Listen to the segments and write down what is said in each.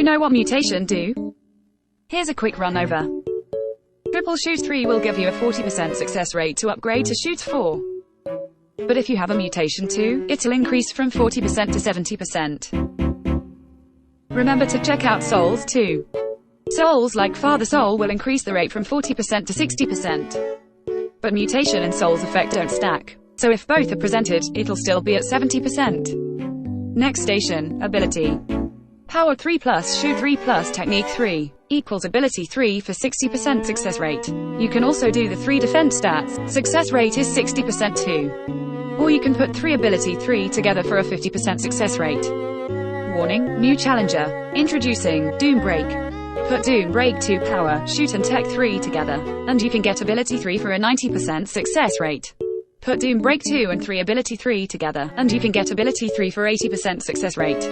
know what mutation do? Here's a quick run over. Triple shoot 3 will give you a 40% success rate to upgrade to shoot 4. But if you have a mutation 2, it'll increase from 40% to 70%. Remember to check out souls too. Souls like Father Soul will increase the rate from 40% to 60%. But mutation and soul's effect don't stack. So if both are presented, it'll still be at 70%. Next station, ability. Power 3 plus shoot 3 plus technique 3 equals ability 3 for 60% success rate. You can also do the 3 defense stats. Success rate is 60% too. Or you can put 3 ability 3 together for a 50% success rate. Warning, new challenger. Introducing Doom Break. Put Doom Break 2 power, shoot and tech 3 together, and you can get ability 3 for a 90% success rate. Put Doom Break 2 and 3 ability 3 together, and you can get ability 3 for 80% success rate.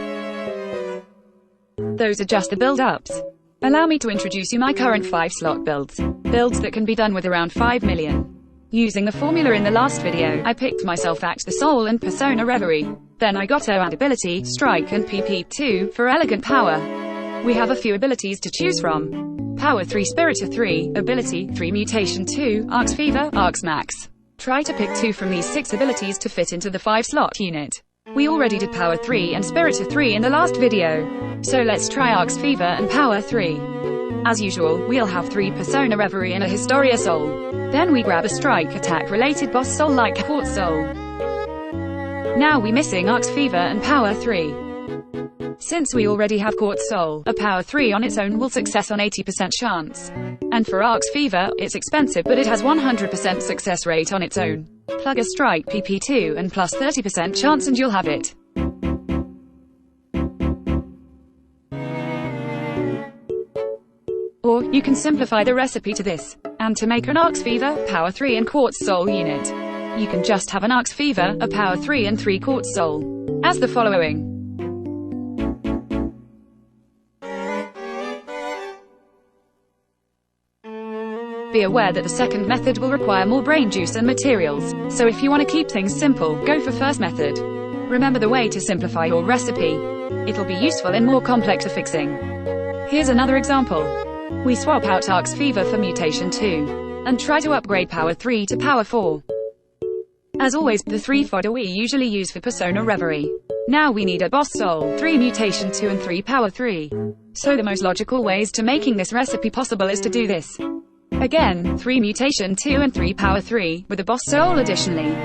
Those are just the build-ups. Allow me to introduce you my current 5-slot builds. Builds that can be done with around 5 million. Using the formula in the last video, I picked myself Act the Soul and Persona Reverie. Then I got O and Ability, Strike and PP2 for elegant power. We have a few abilities to choose from. Power 3 Spirit of 3, Ability 3 Mutation 2, Arks Fever, Arks Max. Try to pick 2 from these 6 abilities to fit into the 5-slot unit. We already did Power 3 and Spirit of 3 in the last video. So let's try Arks Fever and Power 3. As usual, we'll have 3 Persona Reverie and a Historia Soul. Then we grab a Strike attack related boss soul like Quartz Soul. Now we missing Arks Fever and Power 3. Since we already have Quartz Soul, a Power 3 on its own will success on 80% chance. And for Arks Fever, it's expensive but it has 100% success rate on its own. Plug a Strike PP2 and plus 30% chance and you'll have it. Or, you can simplify the recipe to this. And to make an Arks Fever, Power 3 and Quartz Soul unit, you can just have an Arks Fever, a Power 3 and 3 Quartz Soul. As the following. Be aware that the second method will require more brain juice and materials, so if you want to keep things simple, go for first method. Remember the way to simplify your recipe. It'll be useful in more complex affixing. Here's another example. We swap out Arks Fever for Mutation 2, and try to upgrade Power 3 to Power 4. As always, the 3 fodder we usually use for Persona Reverie. Now we need a Boss Soul, 3 Mutation 2 and 3 Power 3. So the most logical ways to making this recipe possible is to do this. Again, 3 Mutation 2 and 3 Power 3, with a Boss Soul additionally.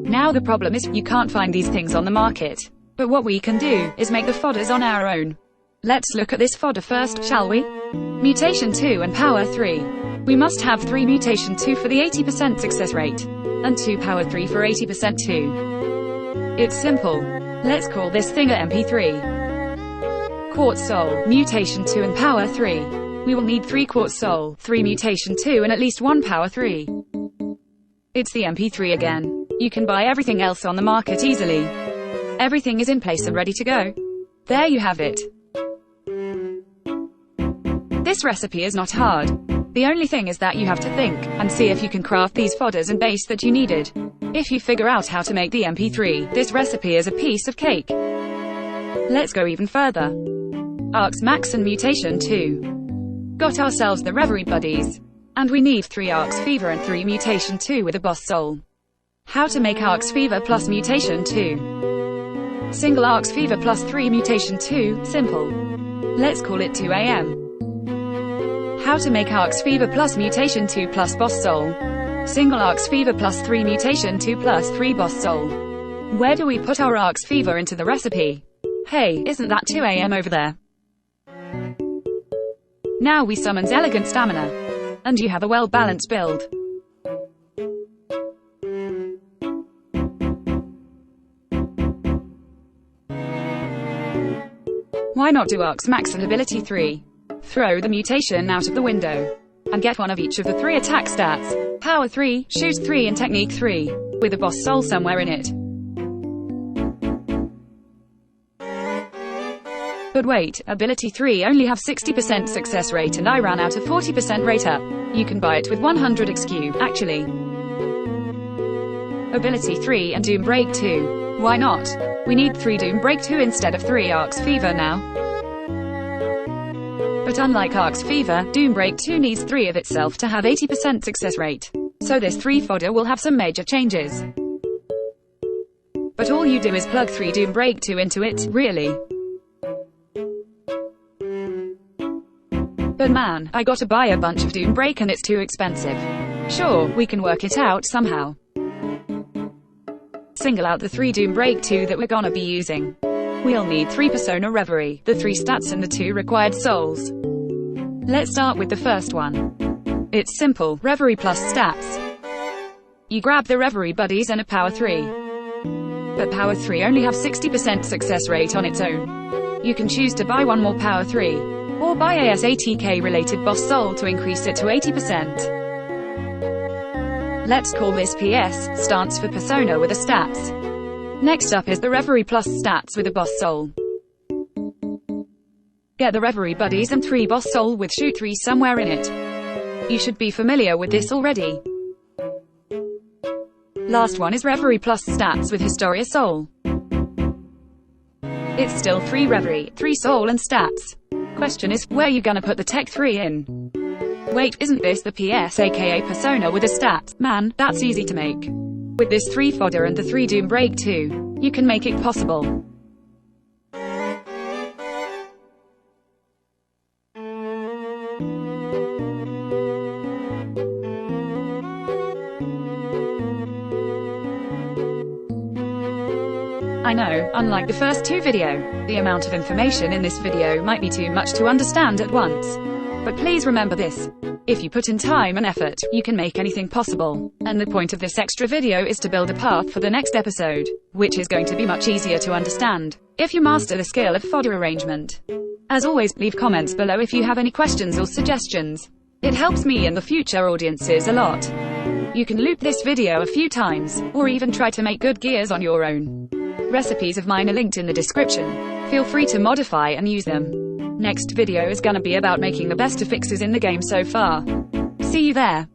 Now the problem is, you can't find these things on the market. But what we can do, is make the fodders on our own. Let's look at this fodder first, shall we? Mutation 2 and Power 3. We must have 3 Mutation 2 for the 80% success rate, and 2 Power 3 for 80% too. It's simple. Let's call this thing a MP3. Quartz Soul, Mutation 2 and Power 3. We will need 3 Quartz Soul, 3 Mutation 2 and at least 1 Power 3. It's the MP3 again. You can buy everything else on the market easily. Everything is in place and ready to go. There you have it. This recipe is not hard. The only thing is that you have to think, and see if you can craft these fodders and base that you needed. If you figure out how to make the MP3, this recipe is a piece of cake. Let's go even further. Arks Max and Mutation 2. Got ourselves the Reverie Buddies. And we need 3 Arks Fever and 3 Mutation 2 with a Boss Soul. How to make Arks Fever plus Mutation 2. Single Arks Fever plus 3 Mutation 2, simple. Let's call it 2 AM. How to make Arks Fever plus Mutation 2 plus Boss Soul. Single Arks Fever plus 3 Mutation 2 plus 3 Boss Soul. Where do we put our Arks Fever into the recipe? Hey, isn't that 2 AM over there? Now we summons Elegant Stamina. And you have a well-balanced build. Why not do Arks Max and Ability 3? Throw the mutation out of the window. And get one of each of the 3 attack stats. Power 3, Shoot 3 and Technique 3. With a Boss Soul somewhere in it. But wait, Ability 3 only have 60% success rate and I ran out of 40% rate up. You can buy it with 100 XQ, actually. Ability 3 and Doom Break 2. Why not? We need 3 Doom Break 2 instead of 3 Arks Fever now. But unlike Arks Fever, Doom Break 2 needs 3 of itself to have 80% success rate. So this 3 fodder will have some major changes. But all you do is plug 3 Doom Break 2 into it, really. But man, I gotta buy a bunch of Doom Break and it's too expensive. Sure, we can work it out somehow. Single out the 3 Doom Break 2 that we're gonna be using. We'll need 3 Persona Reverie, the 3 stats and the 2 required souls. Let's start with the first one. It's simple, Reverie plus stats. You grab the Reverie buddies and a Power 3. But Power 3 only have 60% success rate on its own. You can choose to buy one more Power 3, or buy ASATK related boss soul to increase it to 80%. Let's call this PS, stands for Persona with a stats. Next up is the Reverie plus stats with a boss soul. Get the Reverie buddies and 3 boss soul with shoot 3 somewhere in it. You should be familiar with this already. Last one is Reverie plus stats with Historia soul. It's still 3 Reverie, 3 soul and stats. Question is, where you gonna put the Tech 3 in? Wait, isn't this the PS aka Persona with a stat? Man, that's easy to make. With this 3 fodder and the 3 Doom Break 2, you can make it possible. I know, unlike the first 2 video, the amount of information in this video might be too much to understand at once. But please remember this. If you put in time and effort, you can make anything possible. And the point of this extra video is to build a path for the next episode, which is going to be much easier to understand, if you master the skill of fodder arrangement. As always, leave comments below if you have any questions or suggestions. It helps me and the future audiences a lot. You can loop this video a few times, or even try to make good gears on your own. Recipes of mine are linked in the description. Feel free to modify and use them. Next video is gonna be about making the best affixes in the game so far. See you there.